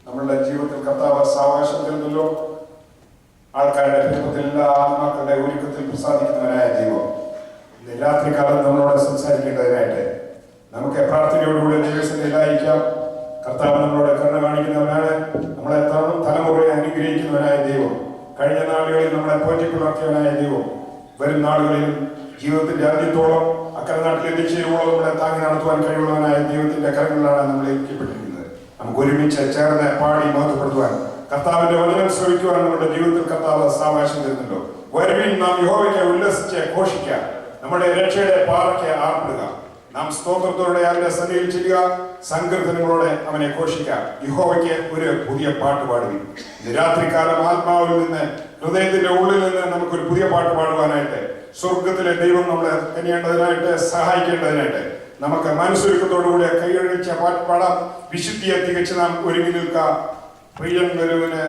നമ്മളുടെ ജീവിതത്തിൽ കർത്താവ് സാവകാശം തരുന്നല്ലോ. ആൾക്കാരുടെ പെരുമത്തിൽ എല്ലാ ആത്മാക്കളുടെ ഒരുക്കത്തിൽ പ്രസാദിക്കുന്നവനായ ദൈവം ഇന്ന് രാത്രികാലം നമ്മളോട് സംസാരിക്കേണ്ടതിനായിട്ട് നമുക്ക് പ്രാർത്ഥനയോടുകൂടി ദൈവസന്നിധിയിലായിരിക്കാം. കർത്താവ് നമ്മളോട് കരുണ കാണിക്കുന്നവനാണ്. നമ്മളെ തലമുറയെ അനുഗ്രഹിക്കുന്നവനായ ദൈവം, കഴിഞ്ഞ നാളുകളിൽ നമ്മളെ പോറ്റിപ്പുലർത്തിയവനായ ദൈവം, വരും നാളുകളിലും ജീവിതത്തിന്റെ ആദ്യത്തോളം അക്കരെ നാട്ടിൽ എത്തിച്ചേരുവോളം നമ്മളെ താങ്ങി നടത്തുവാൻ കഴിവുള്ളവനായ ദൈവത്തിന്റെ കരങ്ങളിലാണ് നമ്മൾ ഏൽപ്പിക്കപ്പെട്ടിരിക്കുന്നത്. നമുക്ക് ഒരുമിച്ച് ചേർന്ന് പാടി മഹത്വപ്പെടുത്തുവാൻ, കർത്താവിന്റെ വചനം ശ്രവിക്കുവാൻ നമ്മുടെ ജീവിതത്തിൽ കർത്താവ് സാവകാശം തരുന്നുണ്ടോ. വരുവിൻ, നാം യഹോവയ്ക്ക് ഉല്ലസിച്ച് ഘോഷിക്കാം, നമ്മുടെ രക്ഷയുടെ പാറയ്ക്ക് ആർപ്പിടുക. നാം സ്തോത്രത്തോടെ അവന്റെ സന്നിധിയിൽ ചെല്ലുക, സങ്കീർത്തനങ്ങളോടെ അവനെ ഘോഷിക്കാം. യഹോവയ്ക്ക് ഒരു പുതിയ പാട്ട് പാടുക. രാത്രികാലം ആത്മാവിൽ നിന്ന്, ഹൃദയത്തിന്റെ ഉള്ളിൽ നിന്ന് നമുക്കൊരു പുതിയ പാട്ട് പാടുവാനായിട്ട്, സ്വർഗത്തിലെ ദൈവം നമ്മളെ കനിയേണ്ടതിനായിട്ട്, സഹായിക്കേണ്ടതിനായിട്ട് നമുക്ക് മനസ്സൊരുക്കത്തോടുകൂടി കൈയഴിച്ച പാട്ട് പാടാം. വിശുദ്ധിയെ തികച്ച് നാം ഒരുങ്ങി നിൽക്കാം. പ്രിയൻ വരുവിന്